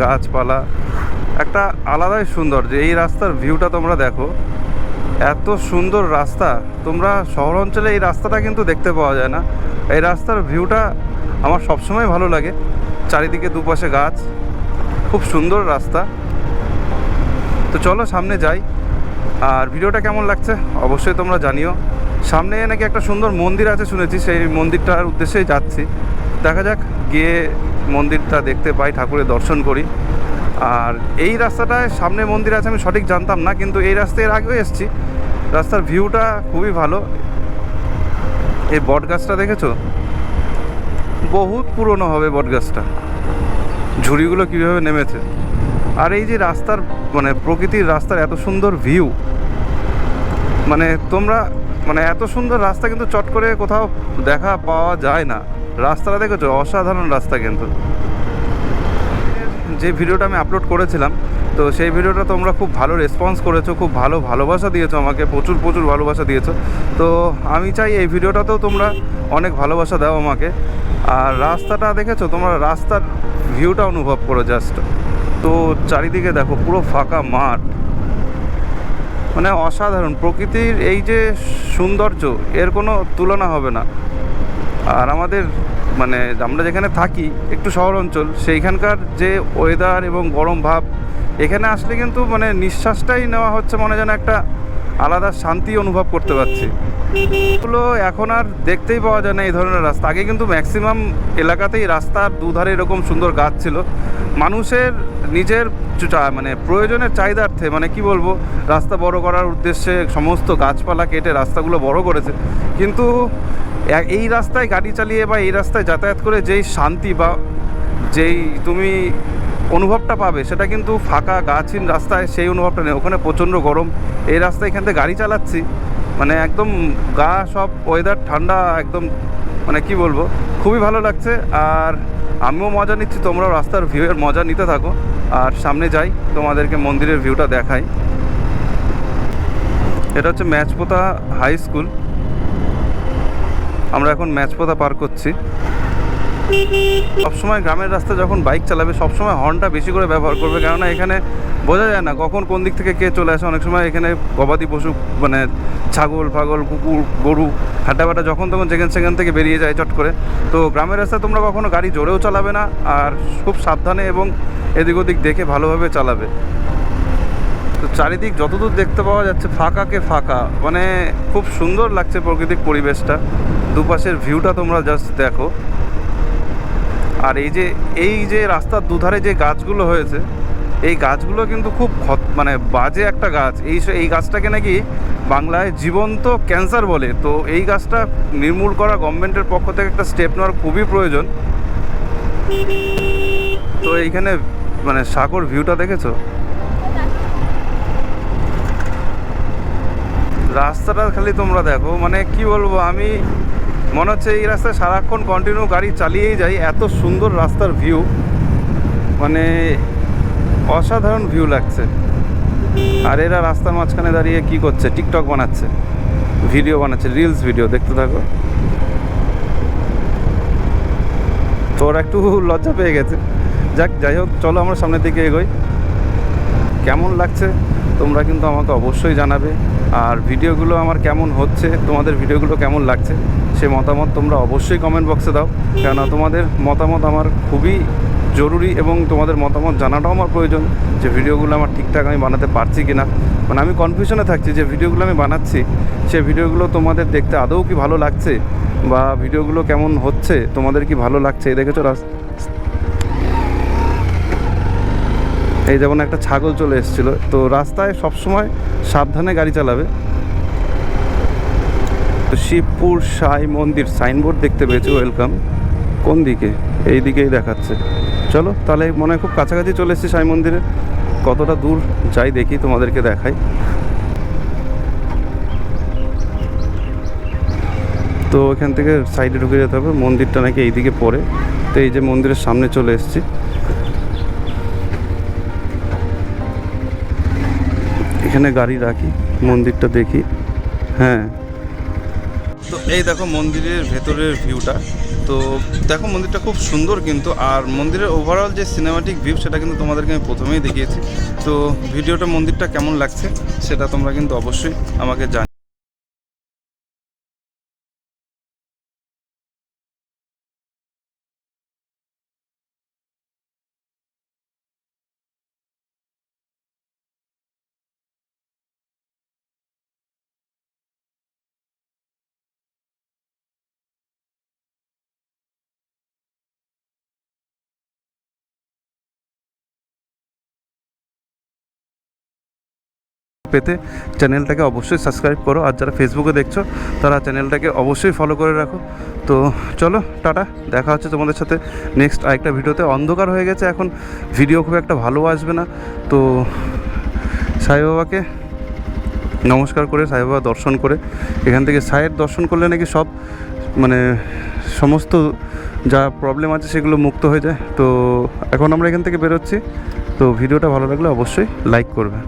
গাছপালা একটা আলাদাই সুন্দর। যে এই রাস্তার ভিউটা তোমরা দেখো, এত সুন্দর রাস্তা। তোমরা শহর অঞ্চলে এই রাস্তাটা কিন্তু দেখতে পাওয়া যায় না। এই রাস্তার ভিউটা আমার সবসময় ভালো লাগে। চারিদিকে দুপাশে গাছ, খুব সুন্দর রাস্তা। তো চলো সামনে যাই, আর ভিডিওটা কেমন লাগছে অবশ্যই তোমরা জানিও। সামনে নাকি একটা সুন্দর মন্দির আছে শুনেছি, সেই মন্দিরটার উদ্দেশ্যেই যাচ্ছি। দেখা যাক, গিয়ে মন্দিরটা দেখতে পাই, ঠাকুরের দর্শন করি। আর এই রাস্তাটায় সামনে মন্দির আছে আমি সঠিক জানতাম না, কিন্তু এই রাস্তায় এর আগেও এসেছি। রাস্তার ভিউটা খুবই ভালো। এই বট গাছটা দেখেছো? বহুত পুরনো হবে বট গাছটা, ঝুড়িগুলো কীভাবে নেমেছে। আর এই যে রাস্তার মানে প্রকৃতির রাস্তার এত সুন্দর ভিউ, মানে তোমরা মানে এত সুন্দর রাস্তা কিন্তু চট করে কোথাও দেখা পাওয়া যায় না। রাস্তাটা দেখেছো? অসাধারণ রাস্তা। কিন্তু যে ভিডিওটা আমি আপলোড করেছিলাম, তো সেই ভিডিওটা তোমরা খুব ভালো রেসপন্স করেছো, খুব ভালো ভালোবাসা দিয়েছো আমাকে, প্রচুর প্রচুর ভালোবাসা দিয়েছো। তো আমি চাই এই ভিডিওটাতেও তোমরা অনেক ভালোবাসা দাও আমাকে। আর রাস্তাটা দেখেছো তোমরা? রাস্তার ভিউটা অনুভব করো জাস্ট। তো চারিদিকে দেখো পুরো ফাঁকা মাঠ, মানে অসাধারণ প্রকৃতির এই যে সৌন্দর্য, এর কোনো তুলনা হবে না। আর আমাদের মানে আমরা যেখানে থাকি একটু শহর অঞ্চল, সেইখানকার যে ওয়েদার এবং গরম ভাব, এখানে আসলে কিন্তু মানে নিঃশ্বাসটাই নেওয়া হচ্ছে, মনে যেন একটা আলাদা শান্তি অনুভব করতে পারছি। এগুলো এখন আর দেখতেই পাওয়া যায় না এই ধরনের রাস্তা। আগে কিন্তু ম্যাক্সিমাম এলাকাতেই রাস্তার দুধারে এরকম সুন্দর গাছ ছিল। মানুষের নিজের মানে প্রয়োজনের চাহিদার্থে, মানে কি বলবো, রাস্তা বড় করার উদ্দেশ্যে সমস্ত গাছপালা কেটে রাস্তাগুলো বড় করেছে। কিন্তু এই রাস্তায় গাড়ি চালিয়ে বা এই রাস্তায় যাতায়াত করে যেই শান্তি বা যেই তুমি অনুভবটা পাবে, সেটা কিন্তু ফাঁকা গাছহীন রাস্তায় সেই অনুভবটা নেই। ওখানে প্রচণ্ড গরম, এই রাস্তায় এখান থেকে গাড়ি চালাচ্ছি, মানে একদম গা সব ওয়েদার ঠান্ডা একদম, মানে কি বলবো, খুবই ভালো লাগছে। আর আমিও মজা নিচ্ছি, তোমরাও রাস্তার ভিউয়ের মজা নিতে থাকো। আর সামনে যাই, তোমাদেরকে মন্দিরের ভিউটা দেখাই। এটা হচ্ছে ম্যাচপোতা হাই স্কুল। আমরা এখন ম্যাচপোতা পার করছি। সবসময় গ্রামের রাস্তা যখন বাইক চালাবে, সবসময় হর্নটা বেশি করে ব্যবহার করবে, কেননা এখানে বোঝা যায় না কখন কোন দিক থেকে কে চলে আসে। অনেক সময় এখানে গবাদি পশু, মানে ছাগল ফাগল, কুকুর, গরু, হাঁটাবাটা যখন তখন সেখান থেকে বেরিয়ে যায় চট করে। তো গ্রামের রাস্তায় তোমরা কখনো গাড়ি জোরেও চালাবে না, আর খুব সাবধানে এবং এদিক ওদিক দেখে ভালোভাবে চালাবে। তো চারিদিক যতদূর দেখতে পাওয়া যাচ্ছে ফাঁকাকে ফাঁকা, মানে খুব সুন্দর লাগছে প্রাকৃতিক পরিবেশটা। দুপাশের ভিউটা তোমরা জাস্ট দেখো। আর এই যে রাস্তার দুধারে যে গাছগুলো হয়েছে, এই গাছগুলো কিন্তু খুব মানে বাজে একটা গাছ। এই গাছটাকে নাকি বাংলায় জীবন্ত ক্যান্সার বলে। তো এই গাছটা নির্মূল করা গভর্নমেন্টের পক্ষ থেকে একটা স্টেপ নেওয়ার খুবই প্রয়োজন। তো এইখানে মানে সাগর ভিউটা দেখেছো? রাস্তাটা খালি তোমরা দেখো, মানে কি বলবো, আমি মনে হচ্ছে এই রাস্তায় সারাক্ষণ কন্টিনিউ গাড়ি চালিয়েই যাই, এত সুন্দর রাস্তার ভিউ, মানে অসাধারণ ভিউ লাগছে। আর এরা রাস্তার মাঝখানে দাঁড়িয়ে কি করছে? টিকটক বানাচ্ছে, ভিডিও বানাচ্ছে, রিলস ভিডিও। দেখতে থাকো। তো ওরা একটু লজ্জা পেয়ে গেছে। যাই হোক, চলো আমরা সামনের দিকে এগোই। কেমন লাগছে তোমরা কিন্তু আমাকে অবশ্যই জানাবে। আর ভিডিওগুলো আমার কেমন হচ্ছে, তোমাদের ভিডিওগুলো কেমন লাগছে, সে মতামত তোমরা অবশ্যই কমেন্ট বক্সে দাও। কেননা তোমাদের মতামত আমার খুবই জরুরি, এবং তোমাদের মতামত জানাটাও আমার প্রয়োজন, যে ভিডিওগুলো আমার ঠিকঠাক আমি বানাতে পারছি কি না। মানে আমি কনফিউশনে থাকছি যে ভিডিওগুলো আমি বানাচ্ছি, সে ভিডিওগুলো তোমাদের দেখতে আদৌ কি ভালো লাগছে, বা ভিডিওগুলো কেমন হচ্ছে, তোমাদের কি ভালো লাগছে। এই দেখেছো এই যেমন একটা ছাগল চলে এসেছিলো। তো রাস্তায় সবসময় সাবধানে গাড়ি চালাবে। তো শিবপুর সাই মন্দির সাইনবোর্ড দেখতে পেয়েছি, ওয়েলকাম। কোন দিকে? এই দিকেই দেখাচ্ছে। চলো তাহলে, মনে হয় খুব কাছাকাছি চলে এসেছি সাই মন্দিরে। কতটা দূর যাই দেখি, তোমাদেরকে দেখাই। তো এখান থেকে সাইডে ঢুকে যেতে হবে, মন্দিরটা নাকি এইদিকে পড়ে। তো এই যে মন্দিরের সামনে চলে এসেছি। এখানে গাড়ি রাখি, মন্দিরটা দেখি। হ্যাঁ, তো এই দেখো মন্দিরের ভেতরের ভিউটা, তো দেখো মন্দিরটা খুব সুন্দর কিন্তু, আর মন্দিরের ওভারঅল যে সিনেমাটিক ভিউ সেটা কিন্তু তোমাদেরকে আমি প্রথমেই দেখিয়েছি। তো ভিডিওটা মন্দিরটা কেমন লাগছে সেটা তোমরা কিন্তু অবশ্যই আমাকে জানিও। পেতে চ্যানেলটাকে অবশ্যই সাবস্ক্রাইব করো, আর যারা ফেসবুকে দেখছো তারা চ্যানেলটাকে অবশ্যই ফলো করে রাখো। তো চলো টাটা, দেখা হচ্ছে তোমাদের সাথে নেক্সট আরেকটা ভিডিওতে। অন্ধকার হয়ে গেছে এখন, ভিডিও খুব একটা ভালো আসবে না। তো সাই বাবাকে নমস্কার করে, সাই বাবা দর্শন করে, এখান থেকে সাইয়ের দর্শন করলে নাকি সব মানে সমস্ত যা প্রবলেম আছে সেগুলো মুক্ত হয়ে যায়। তো এখন আমরা এখান থেকে বেরোচ্ছি। তো ভিডিওটা ভালো লাগলে অবশ্যই লাইক করবে।